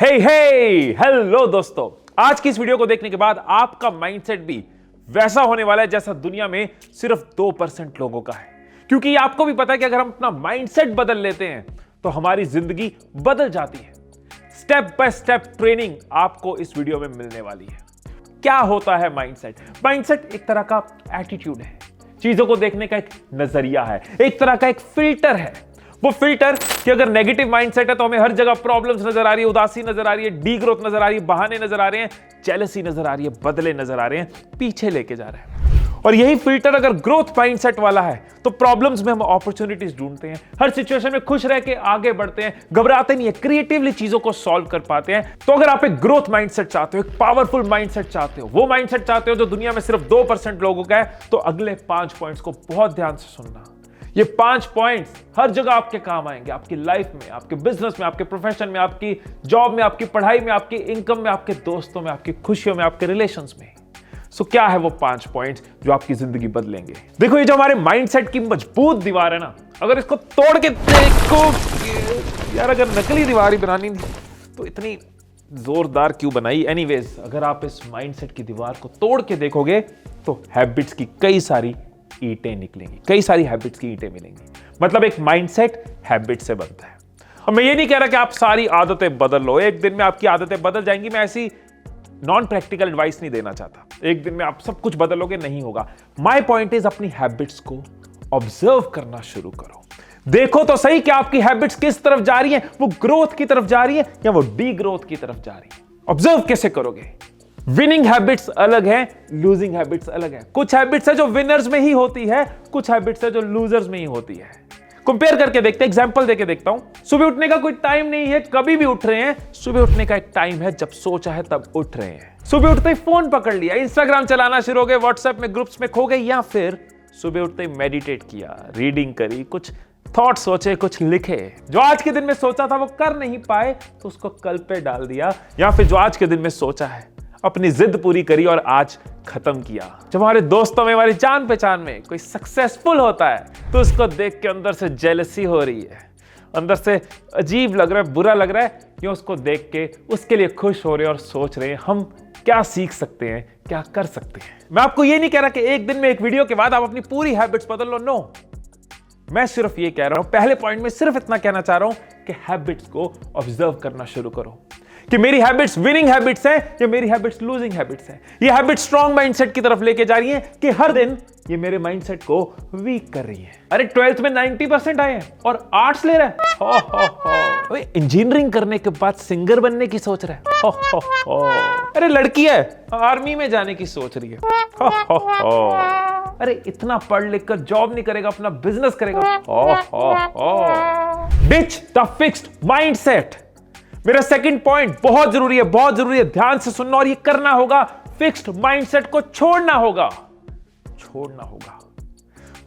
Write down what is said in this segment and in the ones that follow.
हे hello दोस्तों, आज की इस वीडियो को देखने के बाद आपका माइंडसेट भी वैसा होने वाला है जैसा दुनिया में सिर्फ 2% लोगों का है। क्योंकि आपको भी पता है कि अगर हम अपना माइंडसेट बदल लेते हैं तो हमारी जिंदगी बदल जाती है। स्टेप बाय स्टेप ट्रेनिंग आपको इस वीडियो में मिलने वाली है। क्या होता है माइंडसेट? माइंडसेट एक तरह का एटीट्यूड है, चीजों को देखने का एक नजरिया है, एक तरह का एक फिल्टर है। वो फिल्टर कि अगर नेगेटिव माइंडसेट है तो हमें हर जगह प्रॉब्लम्स नजर आ रही है, उदासी नजर आ रही है, डी ग्रोथ नजर आ रही है, बहाने नजर आ रहे हैं, जेलसी नजर आ रही है, बदले नजर आ रहे हैं, पीछे लेके जा रहे हैं। और यही फिल्टर अगर ग्रोथ माइंडसेट वाला है तो प्रॉब्लम्स में हम अपॉर्चुनिटीज ढूंढते हैं, हर सिचुएशन में खुश रह के आगे बढ़ते हैं, घबराते नहीं है, क्रिएटिवली चीजों को सॉल्व कर पाते हैं। तो अगर आप एक ग्रोथ माइंडसेट चाहते हो, एक पावरफुल माइंडसेट चाहते हो, वो माइंडसेट चाहते हो जो दुनिया में सिर्फ 2% लोगों का है, तो अगले 5 पॉइंट्स को बहुत ध्यान से सुनना। ये 5 पॉइंट्स हर जगह आपके काम आएंगे, आपकी लाइफ में, आपके बिजनेस में, आपके प्रोफेशन में, आपकी जॉब में, आपकी पढ़ाई में, आपकी इनकम में, आपके दोस्तों में, आपकी खुशियों में, आपके रिलेशंस में। सो क्या है वो 5 पॉइंट्स जो आपकी जिंदगी बदलेंगे? देखो, ये जो हमारे माइंडसेट की मजबूत दीवार है ना, अगर इसको तोड़ के देखो यार, अगर नकली दीवार ही बनानी तो इतनी जोरदार क्यों बनाई? एनीवेज, अगर आप इस माइंडसेट की दीवार को तोड़ के देखोगे तो हैबिट्स की कई सारी ईंटें निकलेंगी, कई सारी हैबिट्स की ईंटें मिलेंगी। मतलब एक माइंडसेट हैबिट से बनता है। और मैं ये नहीं कह रहा कि आप सारी आदतें बदल लो, एक दिन में आपकी आदतें बदल जाएंगी। मैं ऐसी नॉन प्रैक्टिकल एडवाइस नहीं देना चाहता, एक दिन में आप सब कुछ बदलोगे, नहीं होगा। माय पॉइंट इज, अपनी हैबिट्स को ऑब्जर्व करना शुरू करो। देखो तो सही कि आपकी हैबिट्स किस तरफ जा रही है, वो ग्रोथ की तरफ जा रही है या वो डी ग्रोथ की तरफ जा रही है। ऑब्जर्व कैसे करोगे? विनिंग हैबिट्स अलग है, लूजिंग हैबिट्स अलग है। कुछ हैबिट्स है जो विनर्स में ही होती है, कुछ हैबिट्स है जो लूजर्स में ही होती है। कंपेयर करके देखते हैं, एग्जांपल देके देखता हूं। सुबह उठने का कोई टाइम नहीं है, कभी भी उठ रहे हैं। सुबह उठने का एक टाइम है, जब सोचा है तब उठ रहे हैं। सुबह उठते ही फोन पकड़ लिया, इंस्टाग्राम चलाना शुरू हो गए, व्हाट्सएप में ग्रुप्स में खो गए, या फिर सुबह उठते ही मेडिटेट किया, रीडिंग करी, कुछ थॉट सोचे, कुछ लिखे। जो आज के दिन में सोचा था वो कर नहीं पाए तो उसको कल पे डाल दिया, या फिर जो आज के दिन में सोचा है अपनी जिद पूरी करी और आज खत्म किया। जब हमारे दोस्तों में, हमारी जान पहचान में कोई सक्सेसफुल होता है तो उसको देख के अंदर से जेलसी हो रही है, अंदर से अजीब लग रहा है, बुरा लग रहा है कि उसको देख के उसके लिए खुश हो रहे हैं और सोच रहे हैं हम क्या सीख सकते हैं, क्या कर सकते हैं। मैं आपको ये नहीं कह रहा कि एक दिन में, एक वीडियो के बाद आप अपनी पूरी हैबिट्स बदल लो, नो। मैं सिर्फ ये कह रहा हूं, पहले पॉइंट में सिर्फ इतना कहना चाह रहा हूं कि हैबिट्स को ऑब्जर्व करना शुरू करो कि मेरी हैबिट्स विनिंग हैबिट्स हैं या मेरी हैबिट्स लूजिंग हैबिट्स हैं। ये हैबिट स्ट्रॉन्ग माइंडसेट की तरफ लेके जा रही है कि हर दिन ये मेरे माइंडसेट को वीक कर रही है। अरे 12th में 90% आए हैं और आर्ट्स ले रहा है। इंजीनियरिंग करने के बाद सिंगर बनने की सोच रहा है। अरे लड़की है, आर्मी में जाने की सोच रही है। अरे इतना पढ़ लिख कर जॉब नहीं करेगा, अपना बिजनेस करेगा। Ditch the fixed mindset. मेरा सेकंड पॉइंट बहुत जरूरी है, बहुत जरूरी है, ध्यान से सुनना और ये करना होगा। फिक्स्ड माइंडसेट को छोड़ना होगा, छोड़ना होगा।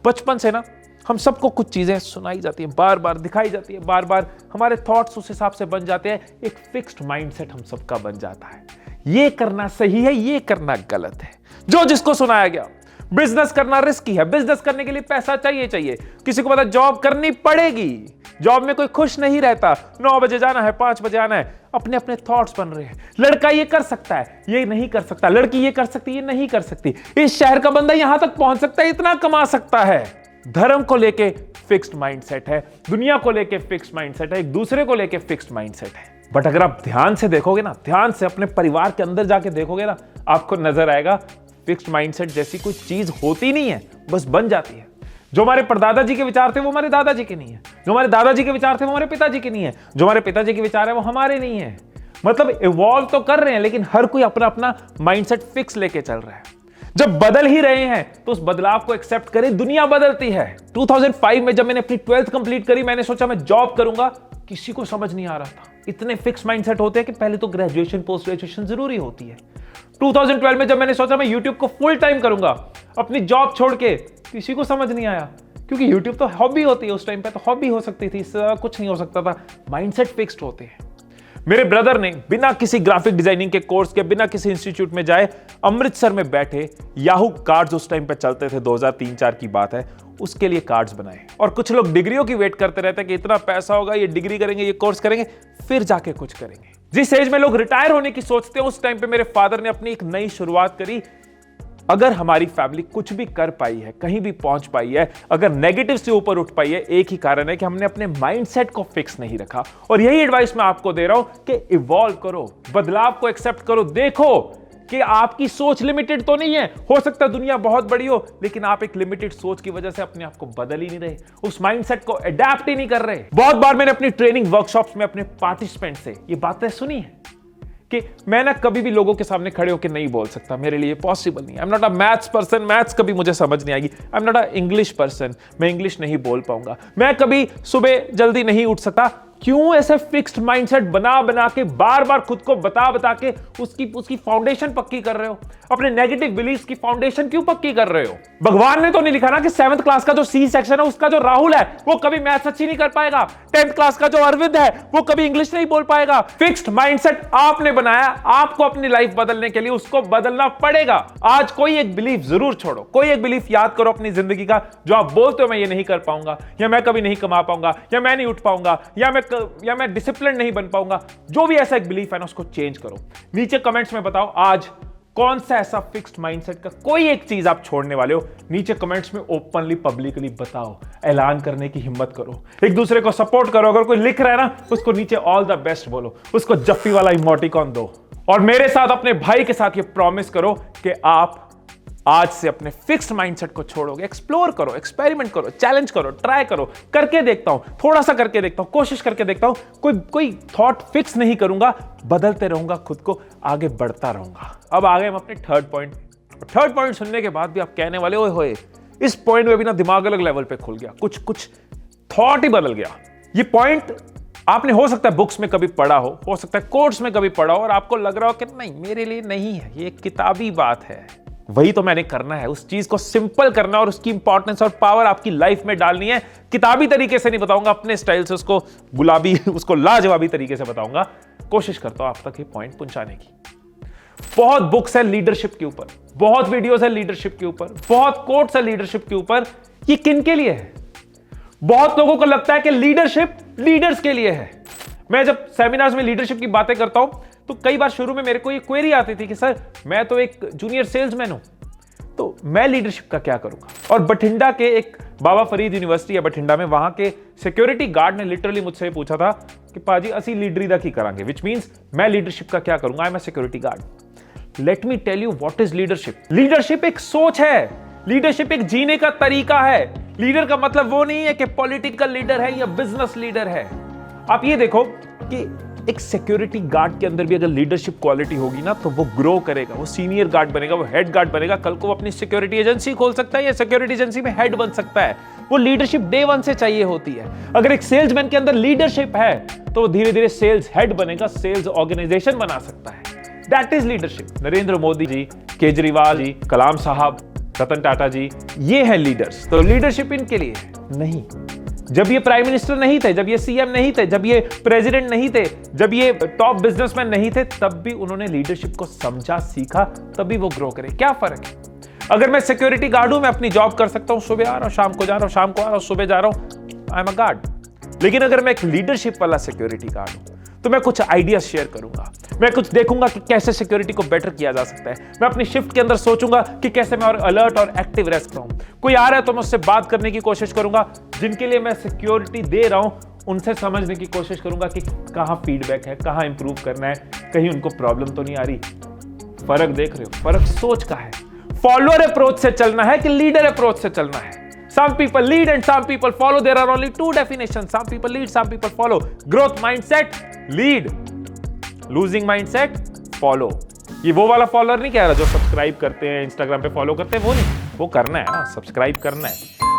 बचपन से ना हम सबको कुछ चीजें सुनाई जाती हैं, बार बार दिखाई जाती है, बार बार हमारे थॉट्स उस हिसाब से बन जाते हैं, एक फिक्स्ड माइंडसेट हम सबका बन जाता है। ये करना सही है, ये करना गलत है, जो जिसको सुनाया गया। बिजनेस करना रिस्की है, बिजनेस करने के लिए पैसा चाहिए। किसी को पता जॉब करनी पड़ेगी, जॉब में कोई खुश नहीं रहता, 9 बजे जाना है, 5 बजे आना है, अपने अपने थॉट्स बन रहे हैं। लड़का ये कर सकता है, ये नहीं कर सकता, लड़की ये कर सकती, ये नहीं कर सकती, इस शहर का बंदा यहां तक पहुंच सकता है, इतना कमा सकता है। धर्म को लेके फिक्स्ड माइंडसेट है, दुनिया को लेके फिक्स्ड माइंडसेट है, एक दूसरे को लेके फिक्स्ड माइंडसेट है। बट अगर आप ध्यान से देखोगे ना, ध्यान से अपने परिवार के अंदर जाके देखोगे ना, आपको नजर आएगा फिक्स्ड माइंडसेट जैसी कोई चीज होती नहीं है, बस बन जाती है। जो हमारे परदादा जी के विचार थे वो हमारे दादाजी के नहीं है, जो हमारे दादाजी के विचार थे वो हमारे पिताजी के नहीं है, जो हमारे पिताजी के विचार है वो हमारे नहीं है। मतलब इवॉल्व तो कर रहे हैं, लेकिन हर कोई अपना अपना माइंडसेट फिक्स लेके चल रहा है। जब बदल ही रहे हैं तो उस बदलाव को एक्सेप्ट करें, दुनिया बदलती है। 2005 में जब मैंने अपनी 12th कंप्लीट करी, मैंने सोचा मैं जॉब करूंगा, किसी को समझ नहीं आ रहा था। इतने फिक्स माइंडसेट होते हैं कि पहले तो ग्रेजुएशन, पोस्ट ग्रेजुएशन जरूरी होती है। 2012 में जब मैंने सोचा मैं यूट्यूब को फुल टाइम करूंगा, अपनी जॉब छोड़ के, किसी को समझ नहीं आया, क्योंकि यूट्यूब तो हॉबी होती है, उस टाइम पे तो हॉबी हो सकती थी, इससे कुछ नहीं हो सकता था। माइंडसेट फिक्स्ड होते हैं। मेरे ब्रदर ने बिना किसी ग्राफिक डिजाइनिंग के कोर्स के, बिना किसी इंस्टीट्यूट में जाए, अमृतसर में बैठे याहू कार्ड्स उस टाइम पे चलते थे, 2003-4 की बात है, उसके लिए कार्ड्स बनाए। और कुछ लोग डिग्रियों की वेट करते रहते हैं कि इतना पैसा होगा, ये डिग्री करेंगे, ये कोर्स करेंगे, फिर जाके कुछ करेंगे। जिस एज में लोग रिटायर होने की सोचते हैं, उस टाइम पे मेरे फादर ने अपनी एक नई शुरुआत करी। अगर हमारी फैमिली कुछ भी कर पाई है, कहीं भी पहुंच पाई है, अगर नेगेटिव से ऊपर उठ पाई है, एक ही कारण है कि हमने अपने माइंडसेट को फिक्स नहीं रखा। और यही एडवाइस मैं आपको दे रहा हूं कि इवॉल्व करो, बदलाव को एक्सेप्ट करो। देखो कि आपकी सोच लिमिटेड तो नहीं है, हो सकता है दुनिया बहुत बड़ी हो, लेकिन आप एक लिमिटेड सोच की वजह से अपने आप को बदल ही नहीं रहे, उस माइंडसेट को अडैप्ट ही नहीं कर रहे। बहुत बार मैंने अपनी ट्रेनिंग वर्कशॉप्स में अपने पार्टिसिपेंट से ये बातें सुनी है कि मैं ना कभी भी लोगों के सामने खड़े होकर नहीं बोल सकता, मेरे लिए पॉसिबल नहीं। I am not a maths person, maths कभी मुझे समझ नहीं आएगी। I am not a English person, मैं इंग्लिश नहीं बोल पाऊंगा। मैं कभी सुबह जल्दी नहीं उठ सकता। क्यों ऐसे फिक्स्ड माइंडसेट बना बना के बार बार खुद को बता बता के उसकी फाउंडेशन पक्की कर रहे हो? अपने नेगेटिव बिलीफ्स की फाउंडेशन क्यों पक्की कर रहे हो? भगवान ने तो नहीं लिखा ना कि 7th क्लास का जो सी सेक्शन है उसका जो राहुल है वो कभी मैथ्स अच्छी नहीं कर पाएगा। 10th क्लास का जो अरविंद है वो कभी इंग्लिश नहीं बोल पाएगा। फिक्स्ड माइंडसेट आपने बनाया, आपको अपनी लाइफ बदलने के लिए उसको बदलना पड़ेगा। आज कोई एक बिलीफ जरूर छोड़ो, कोई एक बिलीफ याद करो अपनी जिंदगी का जो आप बोलते हो मैं ये नहीं कर पाऊंगा, या मैं कभी नहीं कमा पाऊंगा, या मैं नहीं उठ पाऊंगा, या मैं डिसिप्लिन नहीं बन पाऊंगा। जो भी ऐसा एक बिलीफ है ना उसको चेंज करो। नीचे कमेंट्स में बताओ आज कौन सा ऐसा फिक्स्ड माइंडसेट का कोई एक चीज आप छोड़ने वाले हो। नीचे कमेंट्स में ओपनली पब्लिकली बताओ, ऐलान करने की हिम्मत करो, एक दूसरे को सपोर्ट करो। अगर कोई लिख रहा है ना उसको नीचे ऑल द बेस्ट बोलो, उसको जफ्फी वाला इमोटिकॉन दो, और मेरे साथ अपने भाई के साथ ये प्रॉमिस करो कि आप आज से अपने फिक्स्ड माइंडसेट को छोड़ोगे। एक्सप्लोर करो, एक्सपेरिमेंट करो, चैलेंज करो, ट्राई करो, करके देखता हूं, थोड़ा सा करके देखता हूं, कोशिश करके देखता हूं। कोई थॉट फिक्स नहीं करूंगा, बदलते रहूंगा, खुद को आगे बढ़ता रहूंगा। अब आ गए हम अपने थर्ड पॉइंट। थर्ड पॉइंट सुनने के बाद भी आप कहने वाले ओए होए, इस पॉइंट में भी ना दिमाग अलग लेवल पे खुल गया, कुछ थॉट ही बदल गया। ये पॉइंट आपने हो सकता है बुक्स में कभी पढ़ा हो सकता है कोर्स में कभी पढ़ा हो, और आपको लग रहा हो कि नहीं मेरे लिए नहीं है, ये एक किताबी बात है। वही तो मैंने करना है, उस चीज को सिंपल करना और उसकी इंपॉर्टेंस और पावर आपकी लाइफ में डालनी है। किताबी तरीके से नहीं बताऊंगा, अपने स्टाइल से उसको गुलाबी उसको लाजवाबी तरीके से बताऊंगा। कोशिश करता हूं आप तक ये पॉइंट पहुंचाने की। बहुत बुक्स है लीडरशिप के ऊपर, बहुत वीडियोस है लीडरशिप के ऊपर, बहुत कोट्स है लीडरशिप के ऊपर। ये किन के लिए है? बहुत लोगों को लगता है कि लीडरशिप लीडर्स के लिए है। मैं जब सेमिनार्स में लीडरशिप की बातें करता हूं तो कई बार शुरू में मेरे को ये क्वेरी आती थी कि सर मैं तो एक जूनियर सेल्समैन हूं, तो मैं लीडरशिप का क्या करूंगा? और बठिंडा के एक बाबा फरीद यूनिवर्सिटी है बठिंडा में, वहां के सिक्योरिटी गार्ड ने लिटरली मुझसे पूछा था कि पाजी असी लीडरी दा की करांगे, विच मींस मैं लीडरशिप का क्या करूंगा? I am a security guard. Let me tell you what is leadership. Leadership एक सोच है, लीडरशिप एक जीने का तरीका है। लीडर का मतलब वो नहीं है कि पॉलिटिकल लीडर है या बिजनेस लीडर है। आप ये देखो कि एक सिक्योरिटी गार्ड के अंदर भी अगर लीडरशिप क्वालिटी होगी ना तो वो ग्रो करेगा, वो सीनियर गार्ड बनेगा, वो हेड गार्ड बनेगा। कल को वो अपनी सिक्योरिटी एजेंसी खोल सकता है या सिक्योरिटी एजेंसी में हेड बन सकता है। वो लीडरशिप डे वन से चाहिए होती है। अगर एक सेल्समैन के अंदर लीडरशिप है तो वो धीरे धीरे सेल्स हेड बनेगा, सेल्स ऑर्गेनाइजेशन बना सकता है। That is leadership. Narendra Modi ji, Kejriwal ji, Kalam साहब, रतन टाटा जी, ये है लीडर्स। तो लीडरशिप इनके लिए है नहीं। जब ये प्राइम मिनिस्टर नहीं थे, जब ये सीएम नहीं थे, जब ये प्रेसिडेंट नहीं थे, जब ये टॉप बिजनेसमैन नहीं थे, तब भी उन्होंने लीडरशिप को समझा, सीखा, तभी वो ग्रो करे। क्या फर्क है? अगर मैं सिक्योरिटी गार्ड हूं, मैं अपनी जॉब कर सकता हूं, सुबह आ रहा हूं, शाम को जा रहा हूं, शाम को आ रहा हूं, सुबह जा रहा हूं, आई एम अ गार्ड। लेकिन अगर मैं एक लीडरशिप वाला सिक्योरिटी गार्ड हूं तो मैं कुछ आइडियाज शेयर करूंगा, मैं कुछ देखूंगा कि कैसे सिक्योरिटी को बेटर किया जा सकता है। मैं अपनी शिफ्ट के अंदर सोचूंगा कि कैसे मैं और अलर्ट और एक्टिव रह सकता हूं। कोई आ रहा है तो मैं उससे बात करने की कोशिश करूंगा, जिनके लिए मैं सिक्योरिटी दे रहा हूं उनसे समझने की कोशिश करूंगा कि कहां फीडबैक है, कहां इंप्रूव करना है, कहीं उनको प्रॉब्लम तो नहीं आ रही। फर्क देख रहे हो? फर्क सोच का है। फॉलोअर अप्रोच से चलना है कि लीडर अप्रोच से चलना है। Some people lead and some people follow. There are only two definitions. Some people lead, some people follow. Growth mindset, lead. Losing mindset, follow. ये वो वाला फॉलोअर नहीं कह रहा जो सब्सक्राइब करते हैं, इंस्टाग्राम पे फॉलो करते हैं, वो नहीं। वो करना है ना, सब्सक्राइब करना है,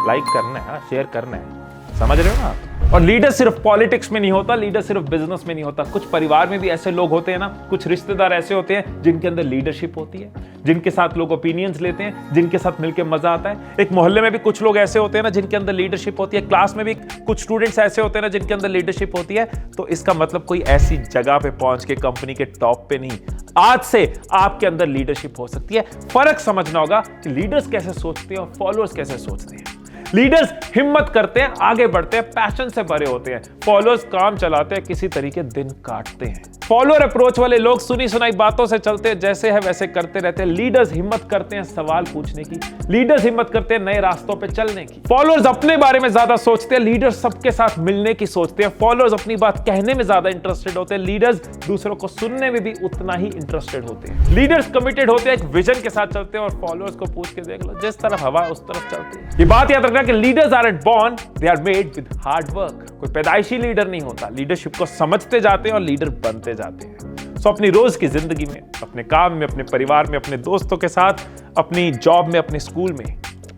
लाइक करना है, शेयर करना है। समझ रहे हो ना आप? और लीडर सिर्फ पॉलिटिक्स में नहीं होता, लीडर सिर्फ बिजनेस में नहीं होता। कुछ परिवार में भी ऐसे लोग होते हैं ना, कुछ रिश्तेदार ऐसे होते हैं जिनके अंदर लीडरशिप होती है, जिनके साथ लोग ओपिनियंस लेते हैं, जिनके साथ मिलकर मजा आता है। एक मोहल्ले में भी कुछ लोग ऐसे होते हैं ना जिनके अंदर लीडरशिप होती है। क्लास में भी कुछ स्टूडेंट्स ऐसे होते हैं ना जिनके अंदर लीडरशिप होती है। तो इसका मतलब कोई ऐसी जगह पे पहुंच के कंपनी के टॉप पे नहीं, आज से आपके अंदर लीडरशिप हो सकती है। फर्क समझना होगा कि लीडर्स कैसे सोचते हैं और फॉलोअर्स कैसे सोचते हैं। लीडर्स हिम्मत करते हैं, आगे बढ़ते हैं, पैशन से भरे होते हैं। फॉलोअर्स काम चलाते हैं, किसी तरीके दिन काटते हैं। फॉलोअर अप्रोच वाले लोग सुनी सुनाई बातों से चलते हैं, जैसे है वैसे करते रहते हैं। लीडर्स हिम्मत करते हैं सवाल पूछने की, लीडर्स हिम्मत करते हैं नए रास्तों पे चलने की। फॉलोअर्स अपने बारे में ज्यादा सोचते हैं, लीडर्स सबके साथ मिलने की सोचते हैं। फॉलोअर्स अपनी बात कहने में ज्यादा इंटरेस्टेड होते हैं, लीडर्स दूसरों को सुनने में भी उतना ही इंटरेस्टेड होते हैं। लीडर्स कमिटेड होते हैं, एक विजन के साथ चलते हैं, और फॉलोअर्स को पूछ के देख लो, जिस तरफ हवा उस तरफ चलते हैं। ये बात याद रखना कि leaders aren't born, they are made with hard work. कोई पैदाइशी लीडर नहीं होता, लीडरशिप को समझते जाते हैं और लीडर बनते जाते हैं। सो अपनी रोज की जिंदगी में, अपने काम में, अपने परिवार में, अपने दोस्तों के साथ, अपनी जॉब में, अपने स्कूल में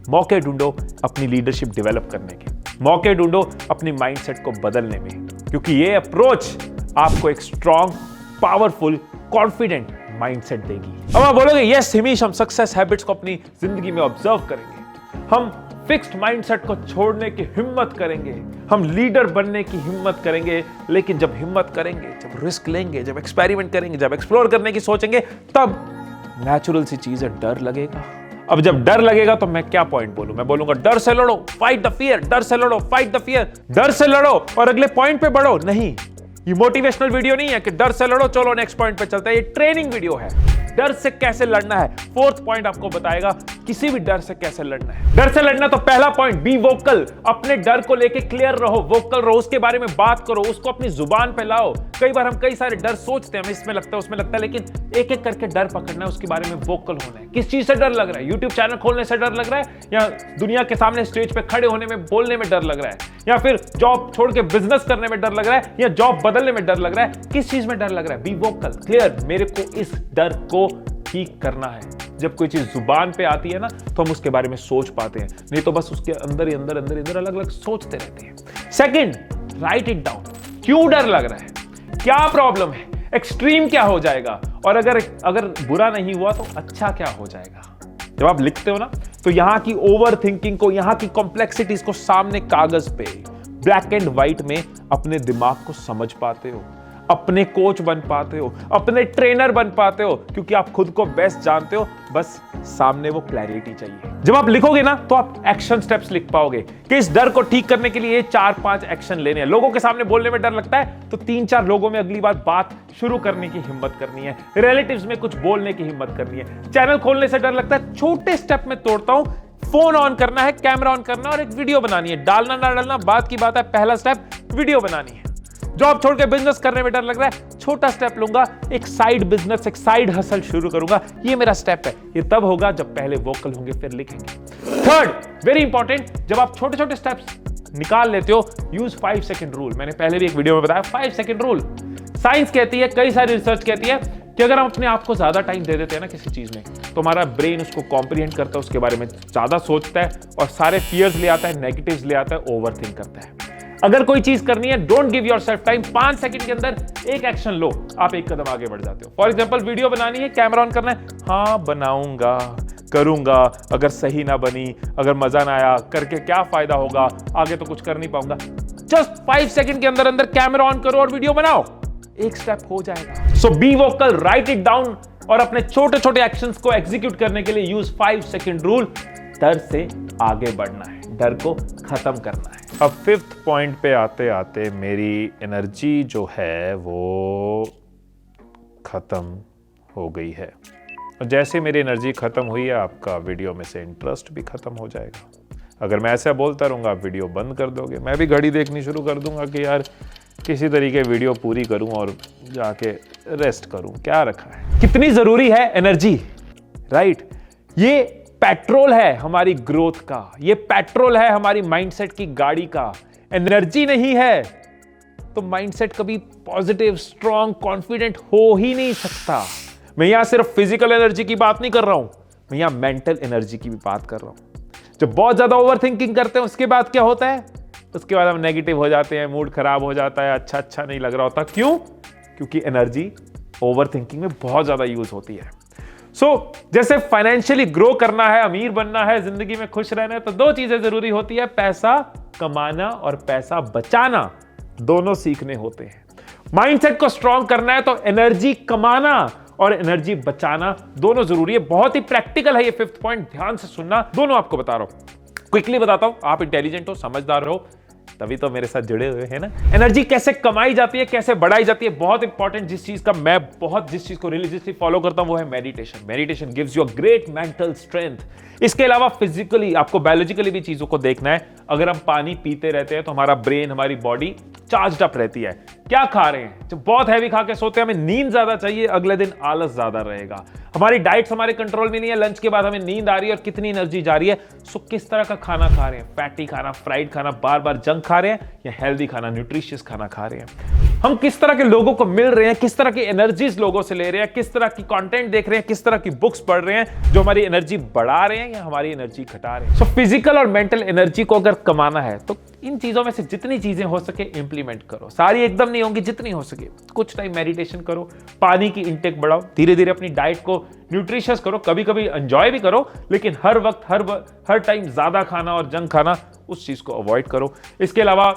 मौके ढूंढो अपनी लीडरशिप डेवलप करने के, मौके ढूंढो अपनी माइंडसेट को बदलने में, क्योंकि ये अप्रोच आपको एक स्ट्रॉन्ग, पावरफुल, कॉन्फिडेंट माइंडसेट देगी। अब आप बोलोगे यस हिमेश, हम सक्सेस हैबिट्स को अपनी जिंदगी में ऑब्जर्व करेंगे, हम फिक्स्ड माइंडसेट को छोड़ने की हिम्मत करेंगे, हम लीडर बनने की हिम्मत करेंगे। लेकिन जब हिम्मत करेंगे, जब रिस्क लेंगे, जब एक्सपेरिमेंट करेंगे, जब एक्सप्लोर करने की सोचेंगे, तब नेचुरल सी चीज है, डर लगेगा। अब जब डर लगेगा तो मैं क्या पॉइंट बोलूं? मैं बोलूंगा डर से लड़ो, फाइट द फियर, डर से लड़ो, फाइट द फियर, डर से लड़ो और अगले पॉइंट पे बढ़ो। नहीं, ये मोटिवेशनल वीडियो नहीं है कि डर से लड़ो चलो नेक्स्ट पॉइंट पे चलते हैं। ये ट्रेनिंग वीडियो है, डर से कैसे लड़ना है। फोर्थ पॉइंट आपको बताएगा किसी भी डर से कैसे लड़ना है। डर से लड़ना तो पहला पॉइंट, बी वोकल। अपने डर को लेके क्लियर रहो, वोकल रहो, उसके बारे में बात करो, उसको अपनी जुबान पे लाओ। कई बार हम कई सारे डर सोचते हैं, हमें इसमें लगता है उसमें लगता है, लेकिन एक एक करके डर पकड़ना है, उसके बारे में वोकल होना है। किस चीज से डर लग रहा है? यूट्यूब चैनल खोलने से डर लग रहा है, या दुनिया के सामने स्टेज पे खड़े होने में, बोलने में डर लग रहा है, या फिर जॉब छोड़ के बिजनेस करने में डर लग रहा है, या जॉब बदलने में डर लग रहा है? किस चीज में डर लग रहा है? Be vocal, clear. मेरे को इस डर को ठीक करना है। जब कोई चीज जुबान पे आती है ना, तो हम उसके बारे में सोच पाते हैं, नहीं तो बस उसके अंदर ही अंदर अलग अलग सोचते रहते हैं। Second, right it down. क्यों डर लग रहा है? क्या प्रॉब्लम है? एक्सट्रीम क्या हो जाएगा? और अगर बुरा नहीं हुआ तो अच्छा क्या हो जाएगा? जब आप लिखते हो ना, तो यहां की ओवर थिंकिंग को, यहां की कॉम्प्लेक्सिटीज को सामने कागज पे ब्लैक एंड व्हाइट में अपने दिमाग को समझ पाते हो, अपने कोच बन पाते हो, अपने ट्रेनर बन पाते हो, क्योंकि आप खुद को बेस्ट जानते हो। बस सामने वो क्लैरिटी चाहिए। जब आप लिखोगे ना, तो आप एक्शन स्टेप्स लिख पाओगे कि इस डर को ठीक करने के लिए 4-5 एक्शन लेने हैं। लोगों के सामने बोलने में डर लगता है, तो 3-4 लोगों में अगली बार बात शुरू करने की हिम्मत करनी है, रिलेटिव्स में कुछ बोलने की हिम्मत करनी है। चैनल खोलने से डर लगता है, छोटे स्टेप में तोड़ता हूं। फोन ऑन करना है, कैमरा ऑन करना है और एक वीडियो बनानी है। डालना ना डालना बात की बात है, पहला स्टेप वीडियो बनानी है। जॉब छोड़ के बिजनेस करने में डर लग रहा है, छोटा स्टेप लूंगा, एक साइड बिजनेस, एक साइड हसल शुरू करूंगा। ये मेरा स्टेप है। ये तब होगा जब पहले वोकल होंगे, फिर लिखेंगे। थर्ड, वेरी इंपॉर्टेंट, जब आप छोटे छोटे स्टेप्स निकाल लेते हो, यूज 5 सेकंड रूल। मैंने पहले भी एक वीडियो में बताया 5 सेकंड रूल। साइंस कहती है, कई सारी रिसर्च कहती है कि अगर हम अपने आप को ज्यादा टाइम दे देते हैं ना किसी चीज में, तो हमारा ब्रेन उसको कॉम्प्रिहेंड करता है, उसके बारे में ज्यादा सोचता है और सारे फियर्स ले आता है, नेगेटिव्स ले आता है, ओवर थिंक करता है। अगर कोई चीज करनी है, don't give yourself time. 5 second के अंदर एक एक्शन लो, आप एक कदम आगे बढ़ जाते हो। फॉर एग्जांपल, वीडियो बनानी है, कैमरा ऑन करना है, हाँ बनाऊंगा, करूंगा, अगर सही ना बनी, अगर मजा ना आया, करके क्या फायदा होगा, आगे तो कुछ कर नहीं पाऊंगा। जस्ट 5 सेकंड के अंदर अंदर कैमरा ऑन करो और वीडियो बनाओ, एक स्टेप हो जाएगा। So be vocal, write it down और अपने छोटे छोटे एक्शंस को एग्जीक्यूट करने के लिए यूज 5 सेकंड रूल। डर से आगे बढ़ना है, डर को खत्म करना है। अब 5th पॉइंट पे आते आते मेरी एनर्जी जो है वो खत्म हो गई है, और जैसे मेरी एनर्जी खत्म हुई है, आपका वीडियो में से इंटरेस्ट भी खत्म हो जाएगा। अगर मैं ऐसा बोलता रहूंगा, आप वीडियो बंद कर दोगे, मैं भी घड़ी देखनी शुरू कर दूंगा कि यार किसी तरीके वीडियो पूरी करूं और जाके रेस्ट करूं, क्या रखा है। कितनी जरूरी है एनर्जी, राइट? ये पेट्रोल है हमारी ग्रोथ का, ये पेट्रोल है हमारी माइंडसेट की गाड़ी का। एनर्जी नहीं है तो माइंडसेट कभी पॉजिटिव, स्ट्रॉन्ग, कॉन्फिडेंट हो ही नहीं सकता। मैं यहां सिर्फ फिजिकल एनर्जी की बात नहीं कर रहा हूं, मैं यहां मेंटल एनर्जी की भी बात कर रहा हूं। जब बहुत ज्यादा ओवर थिंकिंग करते हैं, उसके बाद क्या होता है? उसके बाद हम नेगेटिव हो जाते हैं, मूड खराब हो जाता है, अच्छा नहीं लग रहा होता। क्यों? क्योंकि एनर्जी ओवर थिंकिंग में बहुत ज्यादा यूज होती है। जैसे फाइनेंशियली ग्रो करना है, अमीर बनना है, जिंदगी में खुश रहना है, तो 2 चीजें जरूरी होती है, पैसा कमाना और पैसा बचाना, दोनों सीखने होते हैं। माइंडसेट को स्ट्रॉन्ग करना है तो एनर्जी कमाना और एनर्जी बचाना दोनों जरूरी है। बहुत ही प्रैक्टिकल है ये 5th पॉइंट, ध्यान से सुनना, दोनों आपको बता रहा हूं, क्विकली बताता हूं। आप इंटेलिजेंट हो, समझदार हो, तभी तो मेरे साथ जुड़े हुए हैं ना। एनर्जी कैसे कमाई जाती है, कैसे बढ़ाई जाती है, बहुत इंपॉर्टेंट जिस चीज को रिलीजियसली फॉलो करता हूं वो है meditation. Meditation gives you a great mental strength. इसके अलावा फिजिकली आपको बायोलॉजिकली भी चीजों को देखना है। अगर हम पानी पीते रहते हैं तो हमारा ब्रेन, हमारी बॉडी चार्ज्ड अप रहती है। क्या खा रहे हैं? जब बहुत हैवी खा के सोते हैं, हमें नींद ज्यादा चाहिए, अगले दिन आलस ज्यादा रहेगा। हमारी डाइट्स हमारे कंट्रोल में नहीं है, लंच के बाद हमें नींद आ रही है और कितनी एनर्जी जा रही है। सो किस तरह का खाना खा रहे हैं? फैटी खाना, फ्राइड खाना, बार बार जंक खा रहे हैं, या हेल्दी खाना, न्यूट्रिशियस खाना खा रहे हैं? हम किस तरह के लोगों को मिल रहे हैं, किस तरह की एनर्जीज लोगों से ले रहे हैं, किस तरह की कंटेंट देख रहे हैं, किस तरह की बुक्स पढ़ रहे हैं जो हमारी एनर्जी बढ़ा रहे हैं या हमारी एनर्जी घटा रहे हैं? सो फिजिकल और मेंटल एनर्जी को अगर कमाना है तो इन चीजों में से जितनी चीजें हो सके इंप्लीमेंट करो। सारी एकदम नहीं होंगी, जितनी हो सके। कुछ टाइम मेडिटेशन करो, पानी की इंटेक बढ़ाओ, धीरे धीरे अपनी डाइट को न्यूट्रिशियस करो, कभी कभी एंजॉय भी करो, लेकिन हर वक्त हर टाइम ज्यादा खाना और जंक खाना, उस चीज को अवॉइड करो। इसके अलावा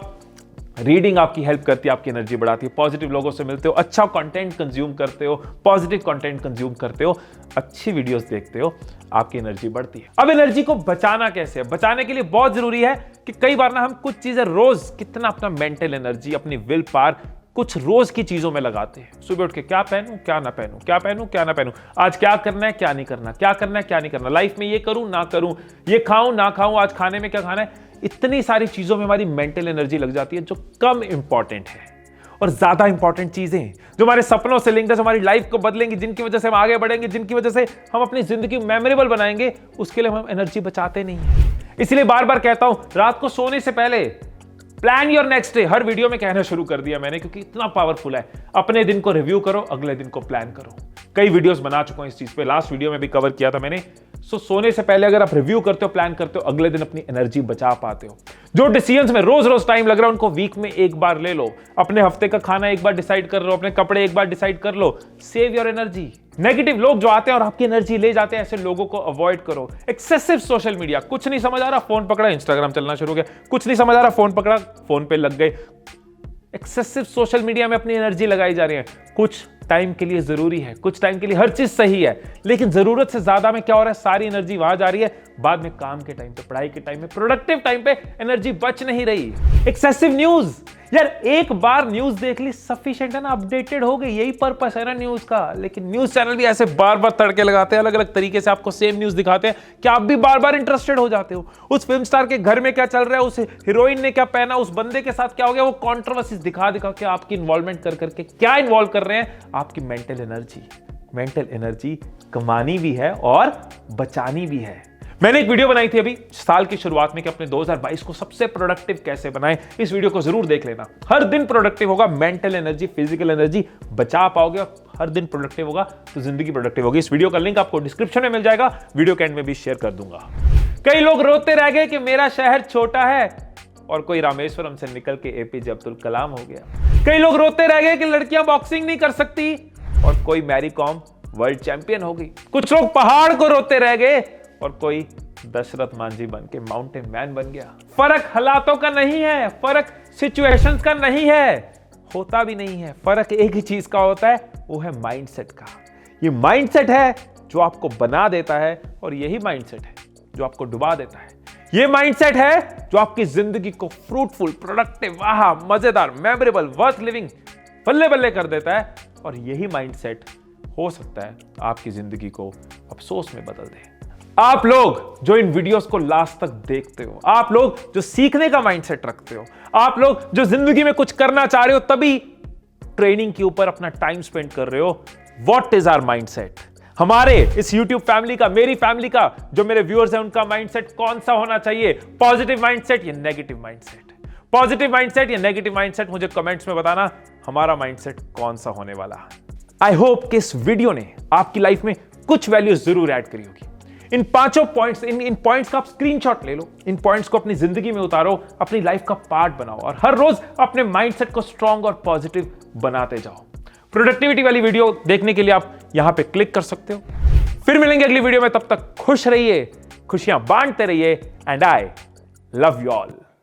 रीडिंग आपकी हेल्प करती है, आपकी एनर्जी बढ़ाती है। पॉजिटिव लोगों से मिलते हो, अच्छा कंटेंट कंज्यूम करते हो, पॉजिटिव कंटेंट कंज्यूम करते हो, अच्छी वीडियोस देखते हो, आपकी एनर्जी बढ़ती है। अब एनर्जी को बचाना कैसे है? बचाने के लिए बहुत जरूरी है कि कई बार ना हम कुछ चीजें रोज कितना अपना मेंटल एनर्जी, अपनी विल पावर कुछ रोज की चीजों में लगाते हैं। सुबह उठ के क्या पहनूं, क्या ना पहनूं, क्या पहनूं, क्या ना पहनूं, आज क्या करना है, क्या नहीं करना, क्या करना है, क्या नहीं करना, लाइफ में ये करूं ना करूं, ये खाऊं ना खाऊं, आज खाने में क्या खाना है। इतनी सारी चीजों में हमारी मेंटल एनर्जी लग जाती है जो कम इंपॉर्टेंट है। और ज्यादा इंपॉर्टेंट चीजें जो हमारे सपनों से लिंक्ड है, जो हमारी लाइफ को बदलेंगी, जिनकी वजह से हम आगे बढ़ेंगे, जिनकी वजह से हम अपनी जिंदगी मेमोरेबल बनाएंगे, उसके लिए हम एनर्जी बचाते नहीं है। इसलिए बार बार कहता हूं, रात को सोने से पहले plan your next day. Her video में कहना शुरू कर दिया मैंने, क्योंकि इतना पावरफुल है। अपने दिन को रिव्यू करो, अगले दिन को प्लान करो। कई वीडियोस बना चुका हूं इस चीज पे, लास्ट वीडियो में भी कवर किया था मैंने। सोने से पहले अगर आप रिव्यू करते हो, प्लान करते हो, अगले दिन अपनी एनर्जी बचा पाते हो। जो डिसीजंस में रोज रोज टाइम लग रहा है, उनको वीक में एक बार ले लो। अपने हफ्ते का खाना एक बार डिसाइड कर लो, अपने कपड़े एक बार डिसाइड कर लो। Save your energy. नेगेटिव लोग जो आते हैं और आपकी एनर्जी ले जाते हैं, ऐसे लोगों को अवॉइड करो। एक्सेसिव सोशल मीडिया, कुछ नहीं समझ आ रहा, फोन पकड़ा, इंस्टाग्राम चलना शुरू हो गया। कुछ नहीं समझ आ रहा, फोन पकड़ा, फोन पे लग गए। एक्सेसिव सोशल मीडिया में अपनी एनर्जी लगाई जा रही है। कुछ टाइम के लिए जरूरी है, कुछ टाइम के लिए हर चीज सही है, लेकिन जरूरत से ज्यादा में क्या हो रहा है, सारी एनर्जी वहां जा रही है। बाद में काम के टाइम पे, पढ़ाई के टाइम में, प्रोडक्टिव टाइम पे एनर्जी बच नहीं रही। एक्सेसिव न्यूज, यार एक बार न्यूज देख ली सफिशिएंट है ना, अपडेटेड हो गई, यही पर्पस है ना न्यूज का। लेकिन न्यूज चैनल भी ऐसे बार बार तड़के लगाते हैं, अलग अलग तरीके से आपको सेम न्यूज दिखाते हैं कि आप भी बार बार इंटरेस्टेड हो जाते हो। उस फिल्म स्टार के घर में क्या चल रहा है, उस हीरोइन ने क्या पहना, उस बंदे के साथ क्या हो गया, वो कॉन्ट्रोवर्सीज दिखा के आपकी इन्वॉल्वमेंट कर करके क्या इन्वॉल्व कर रहे हैं, आपकी मेंटल एनर्जी कमानी भी है और बचानी भी है। मैंने एक वीडियो बनाई थी अभी साल की शुरुआत में कि अपने 2022 को सबसे प्रोडक्टिव कैसे बनाएं। इस वीडियो को जरूर देख लेना। हर दिन प्रोडक्टिव होगा, मेंटल एनर्जी, फिजिकल एनर्जी बचा पाओगे। हर दिन प्रोडक्टिव होगा तो जिंदगी प्रोडक्टिव होगी। इस वीडियो का लिंक आपको डिस्क्रिप्शन में मिल जाएगा, वीडियो के एंड में भी शेयर कर दूंगा। कई लोग रोते रह गए कि मेरा शहर छोटा है, और कोई रामेश्वरम से निकल के एपीजे अब्दुल कलाम हो गया। कई लोग रोते रह गए कि लड़कियां बॉक्सिंग नहीं कर सकती, और कोई मैरी कॉम वर्ल्ड चैंपियन हो गई। कुछ लोग पहाड़ को रोते रह गए, और कोई दशरथ मांझी बन के माउंटेन मैन बन गया। फर्क हालातों का नहीं है, फर्क सिचुएशंस का नहीं है, होता भी नहीं है। फर्क एक ही चीज का होता है, वो है माइंडसेट का। ये माइंडसेट है जो आपको बना देता है, और यही माइंडसेट है जो आपको डुबा देता है। ये माइंडसेट है जो आपकी जिंदगी को फ्रूटफुल, प्रोडक्टिव, मजेदार, मेमोरेबल, वर्थ लिविंग बल्ले बल्ले कर देता है। और यही माइंडसेट हो सकता है आपकी जिंदगी को अफसोस में बदल दे। आप लोग जो इन वीडियोस को लास्ट तक देखते हो, आप लोग जो सीखने का माइंडसेट रखते हो, आप लोग जो जिंदगी में कुछ करना चाह रहे हो, तभी ट्रेनिंग के ऊपर अपना टाइम स्पेंड कर रहे हो। What is our mindset? हमारे इस YouTube फैमिली का, मेरी फैमिली का, जो मेरे व्यूअर्स हैं, उनका माइंडसेट कौन सा होना चाहिए? पॉजिटिव माइंडसेट या नेगेटिव माइंडसेट? पॉजिटिव माइंडसेट या नेगेटिव माइंडसेट? मुझे कमेंट्स में बताना हमारा माइंडसेट कौन सा होने वाला है। आई होप कि इस वीडियो ने आपकी लाइफ में कुछ वैल्यू जरूर ऐड करी होगी। इन पांचों पॉइंट्स, इन पॉइंट्स का आप स्क्रीनशॉट ले लो, इन पॉइंट्स को अपनी जिंदगी में उतारो, अपनी लाइफ का पार्ट बनाओ, और हर रोज अपने माइंडसेट को स्ट्रांग और पॉजिटिव बनाते जाओ। प्रोडक्टिविटी वाली वीडियो देखने के लिए आप यहां पे क्लिक कर सकते हो। फिर मिलेंगे अगली वीडियो में, तब तक खुश रहिए, खुशियां बांटते रहिए, and I love you all.